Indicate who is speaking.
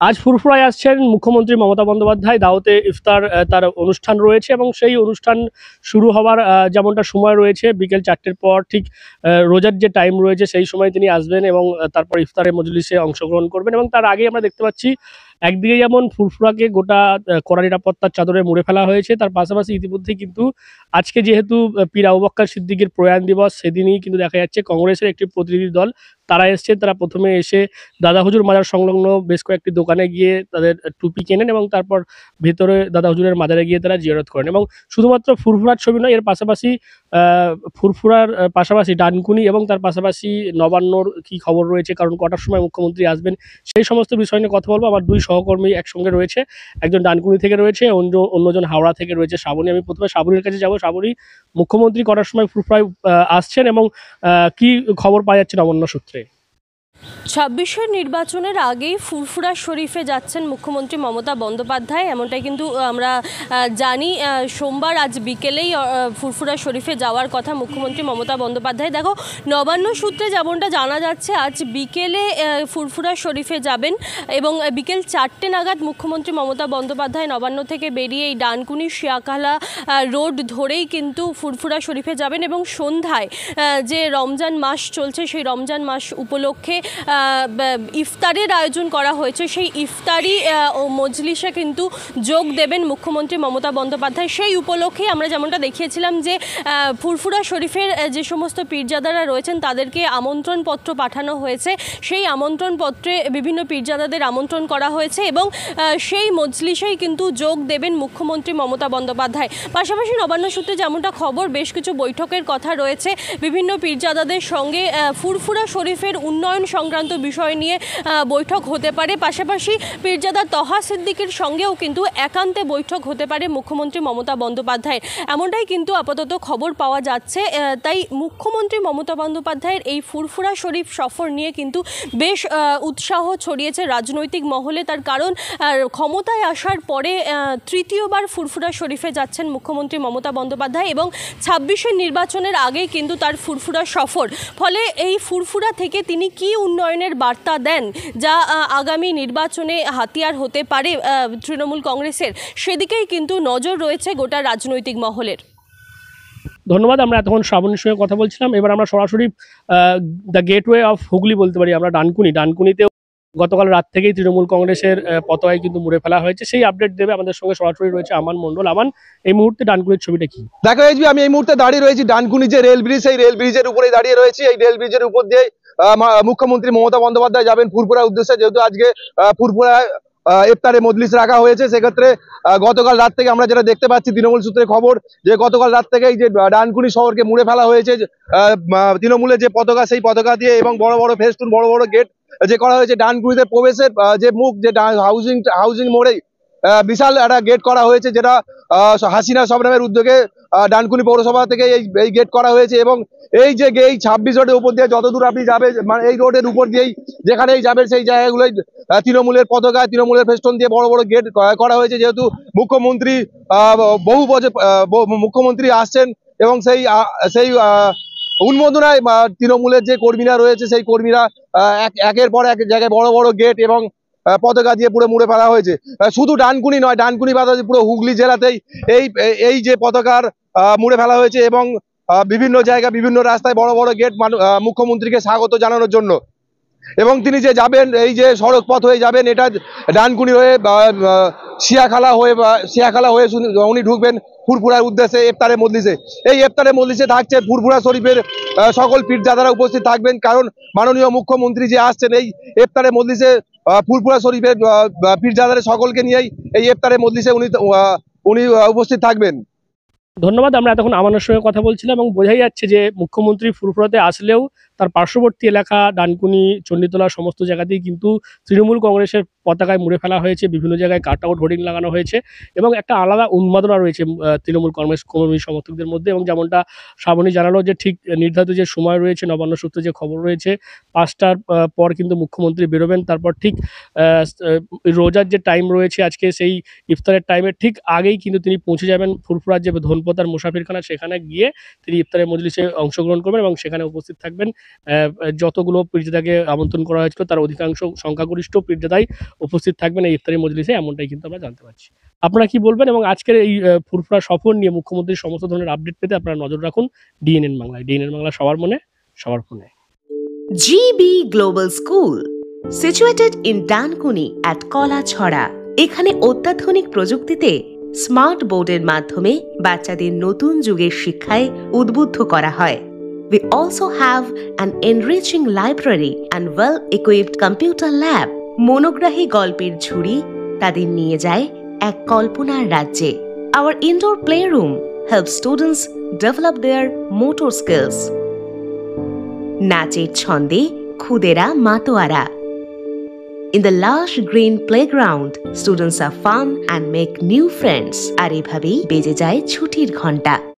Speaker 1: আজ ফুরফুরায় আসছেন মুখ্যমন্ত্রী মমতা বন্দ্যোপাধ্যায়। দাওয়াতে ইফতার তার অনুষ্ঠান রয়েছে এবং সেই অনুষ্ঠান শুরু হওয়ার যেমনটা সময় রয়েছে বিকেল ৪টের পর ঠিক রোজার যে টাইম রয়েছে সেই সময় তিনি আসবেন এবং তারপর ইফতারের মজলিসে অংশগ্রহণ করবেন। এবং তার আগে আমরা দেখতে পাচ্ছি একদিকে যেমন ফুরফুরাকে গোটা কড়া নিরাপত্তার চাদরে মুড়ে ফেলা হয়েছে, তার পাশাপাশি ইতিমধ্যেই কিন্তু আজকে যেহেতু পীর আবু বক্কর সিদ্দিকের প্রয়াণ দিবস, সেদিনই কিন্তু দেখা যাচ্ছে কংগ্রেসের একটি প্রতিনিধি দল তারা এসছে। তারা প্রথমে এসে দাদা হুজুর মাজার সংলগ্ন বেশ কয়েকটি দোকানে গিয়ে তাদের টুপি কেনেন এবং তারপর ভেতরে দাদা হুজুরের মাজারে গিয়ে তারা জিয়ারত করেন। এবং শুধুমাত্র ফুরফুরার ছবি নয়, এর পাশাপাশি ফুরফুরার পাশাপাশি ডানকুনি এবং তার পাশাপাশি নবান্নর কি খবর রয়েছে, কারণ কটার সময় মুখ্যমন্ত্রী আসবেন সেই সমস্ত বিষয় নিয়ে কথা বলবো। আমার দুই সহকর্মী একসঙ্গে রয়েছে, একজন ডানকুনি থেকে রয়েছে, অন্যজন হাওড়া থেকে রয়েছে শ্রাবণী। আমি প্রথমে শ্রাবণীর কাছে যাবো। শ্রাবণী, মুখ্যমন্ত্রী কটার সময় ফুরফুরায় আসছেন এবং কি খবর পাওয়া যাচ্ছে নবান্ন সূত্রে?
Speaker 2: ২৬-এর নির্বাচনের আগেই ফুরফুরা শরীফে যাচ্ছেন মুখ্যমন্ত্রী মমতা বন্দ্যোপাধ্যায়, এমনটাই কিন্তু আমরা জানি। সোমবার আজ বিকেলেই ফুরফুরা শরীফে যাওয়ার কথা মুখ্যমন্ত্রী মমতা বন্দ্যোপাধ্যায়। দেখো, নবান্ন সূত্রে যেমনটা জানা যাচ্ছে আজ বিকেলে ফুরফুরা শরীফে যাবেন এবং বিকেল ৪টে নাগাদ মুখ্যমন্ত্রী মমতা বন্দ্যোপাধ্যায় নবান্ন থেকে বেরিয়ে এই ডানকুনি শিয়াখালা রোড ধরেই কিন্তু ফুরফুরা শরীফে যাবেন এবং সন্ধ্যায় যে রমজান মাস চলছে সেই রমজান মাস উপলক্ষে ইফতারের আয়োজন করা হয়েছে, সেই ইফতারি ও মজলিসে কিন্তু যোগ দেবেন মুখ্যমন্ত্রী মমতা বন্দ্যোপাধ্যায়। সেই উপলক্ষে আমরা যেমনটা দেখিয়েছিলাম যে ফুরফুরা শরীফের যে সমস্ত পীরজাদারা রয়েছেন তাদেরকে আমন্ত্রণপত্র পাঠানো হয়েছে। সেই আমন্ত্রণপত্রে বিভিন্ন পীরজাদাদের আমন্ত্রণ করা হয়েছে এবং সেই মজলিসেই কিন্তু যোগ দেবেন মুখ্যমন্ত্রী মমতা বন্দ্যোপাধ্যায়। পাশাপাশি নবান্ন সূত্রে যেমনটা খবর, বেশ কিছু বৈঠকের কথা রয়েছে বিভিন্ন পীরজাদাদের সঙ্গে। ফুরফুরা শরীফের উন্নয়ন সংক্রান্ত বিষয় নিয়ে বৈঠক হতে পারে। পাশাপাশি পীরজাদা তহা সিদ্দিকের সঙ্গেও কিন্তু একান্তে বৈঠক হতে পারে মুখ্যমন্ত্রী মমতা বন্দ্যোপাধ্যায়ের, এমনটাই কিন্তু আপাতত খবর পাওয়া যাচ্ছে। তাই মুখ্যমন্ত্রী মমতা বন্দ্যোপাধ্যায়ের এই ফুরফুরা শরীফ সফর নিয়ে কিন্তু বেশ উৎসাহ ছড়িয়েছে রাজনৈতিক মহলে। তার কারণ ক্ষমতায় আসার পরে তৃতীয়বার ফুরফুরা শরীফে যাচ্ছেন মুখ্যমন্ত্রী মমতা বন্দ্যোপাধ্যায় এবং ২৬-এর নির্বাচনের আগে কিন্তু তার ফুরফুরা সফর। ফলে এই ফুরফুরা থেকে তিনি কি উন্নয়নের বার্তা দেন যা আগামী নির্বাচনে হাতিয়ার হতে পারে তৃণমূল কংগ্রেসের, সেদিকেই কিন্তু নজর রয়েছে গোটা রাজনৈতিক মহলের।
Speaker 1: ধন্যবাদ। আমরা এতক্ষণ শ্রাবণীর সঙ্গে কথা বলছিলাম, এবার আমরা সরাসরি দ্য গেটওয়ে অফ হুগলি বলতে পারি আমরা ডানকুনিতেও গতকাল রাত থেকেই তৃণমূল কংগ্রেসের পতাকায় কিন্তু মুড়ে ফেলা হয়েছে। সেই আপডেট দেবে আমাদের সঙ্গে সরাসরি রয়েছে আমান মণ্ডল। আমান, এই মুহূর্তে ডানকুনির ছবিটা কি?
Speaker 3: দেখো এইচবি, আমি এই মুহূর্তে দাঁড়িয়ে রয়েছি ডানকুনি যে রেল ব্রিজ, সেই রেল ব্রিজের উপরেই দাঁড়িয়ে রয়েছি। এই রেল ব্রিজের উপর দিয়ে মুখ্যমন্ত্রী মমতা বন্দ্যোপাধ্যায় যাবেন ফুরফুরার উদ্দেশ্যে। যেহেতু আজকে ফুরফুরায় ইফতারে মজলিস রাখা হয়েছে, সেক্ষেত্রে গতকাল রাত থেকে আমরা যেটা দেখতে পাচ্ছি তৃণমূল সূত্রে খবর যে গতকাল রাত থেকে এই যে ডানকুনি শহরকে মুড়ে ফেলা হয়েছে তৃণমূলের যে পতাকা, সেই পতাকা দিয়ে এবং বড় বড় ফেস্টুন, বড় বড় গেট যে করা হয়েছে। ডানকুনিতে প্রবেশের যে মুখ, যে হাউজিং মোড়েই বিশাল একটা গেট করা হয়েছে, যেটা হাসিনা শবনমের উদ্যোগে ডানকুনি পৌরসভা থেকে এই গেট করা হয়েছে। এবং এই যে এই ২৬ রোডের উপর দিয়ে যতদূর আপনি যাবেন, মানে এই রোডের উপর দিয়েই যেখানেই যাবেন সেই জায়গাগুলোই তৃণমূলের পতাকা, তৃণমূলের ফেস্টন দিয়ে বড় বড় গেট করা হয়েছে। যেহেতু মুখ্যমন্ত্রী মুখ্যমন্ত্রী আসছেন এবং সেই উন্মোদনায় তৃণমূলের যে কর্মীরা রয়েছে সেই কর্মীরা একের পর এক জায়গায় বড় বড় গেট এবং পতাকা দিয়ে পুরো মুড়ে ফেলা হয়েছে। শুধু ডানকুনি নয়, ডানকুনি বাদে পুরো হুগলি জেলাতেই এই যে পতাকার মুড়ে ফেলা হয়েছে এবং বিভিন্ন জায়গা, বিভিন্ন রাস্তায় বড় বড় গেট মুখ্যমন্ত্রীকে স্বাগত জানানোর জন্য। এবং তিনি যে যাবেন, এই যে সড়ক পথ হয়ে যাবেন, এটা ডানকুনি হয়ে শিয়াখালা হয়ে উনি ঢুকবেন ফুরফুরার উদ্দেশ্যে ইফতারের মজলিসে। এই ইফতারের মজলিসে থাকছে ফুরফুরা শরীফের সকল পীরজাদারা উপস্থিত থাকবেন, কারণ মাননীয় মুখ্যমন্ত্রী যে আসছেন এই ইফতারের মজলিসে ফুরফুরা শরীফের পীরজাদাদের সকলকে নিয়েই এই ইফতারের মজলিসে উনি উপস্থিত থাকবেন।
Speaker 1: ধন্যবাদ। আমরা এতক্ষণ আমানের সঙ্গে কথা বলছিলাম এবং বোঝাই যাচ্ছে যে মুখ্যমন্ত্রী ফুরফুরাতে আসলেও তার পার্শ্ববর্তী এলাকা ডানকুনি, চণ্ডীতলা সমস্ত জায়গাতেই কিন্তু তৃণমূল কংগ্রেসের পতাকায় মুড়ে ফেলা হয়েছে, বিভিন্ন জায়গায় কাট আউট হোর্ডিং লাগানো হয়েছে এবং একটা আলাদা উন্মাদনা রয়েছে তৃণমূল কংগ্রেস কর্মী সমর্থকদের মধ্যে। এবং যেমনটা শ্রাবণী জানালো যে ঠিক নির্ধারিত যে সময় রয়েছে, নবান্ন সূত্রে যে খবর রয়েছে ৫টার পর কিন্তু মুখ্যমন্ত্রী বেরোবেন। তারপর ঠিক রোজার যে টাইম রয়েছে আজকে, সেই ইফতারের টাইমের ঠিক আগেই কিন্তু তিনি পৌঁছে যাবেন ফুরফুরার যে ধনপতার মুসাফিরখানা, সেখানে গিয়ে তিনি ইফতারের মজলিসে অংশগ্রহণ করবেন এবং সেখানে উপস্থিত থাকবেন যতগুলো পীরজাদাকে আমন্ত্রণ করা হয়েছিল তার অধিকাংশ সংখ্যাগরিষ্ঠ পীরজাদাই উপস্থিত থাকবেন এই ইফতারি মজলিসে, এমনটাই কিন্তু আমরা জানতে পারছি। আপনারা কি বলবেন? এবং আজকের এই ফুরফুরা সফর নিয়ে মুখ্যমন্ত্রীর সমস্ত ধরনের আপডেট পেতে আপনারা নজর রাখুন ডিএনএন বাংলায়। ডিএনএন বাংলা সবার মনে সবার ফোনে।
Speaker 4: GB Global School, situated in Dankuni at Kolachhora. এখানে অত্যাধুনিক প্রযুক্তিতে স্মার্ট বোর্ডের মাধ্যমে বাচ্চাদের নতুন যুগের শিক্ষায় উদ্বুদ্ধ করা হয়। We also have an enriching library and well-equipped computer lab. মনোগ্রাহী গল্পের ঝুড়ি তাদের নিয়ে যায় এক কল্পনার রাজ্যে। Our indoor playroom helps students develop their motor skills. নাচের ছন্দে খুদেরা মাতোয়ারা। In the lush green playground, students have fun and make new friends. আর এভাবেই বেজে যায় ছুটির ঘন্টা।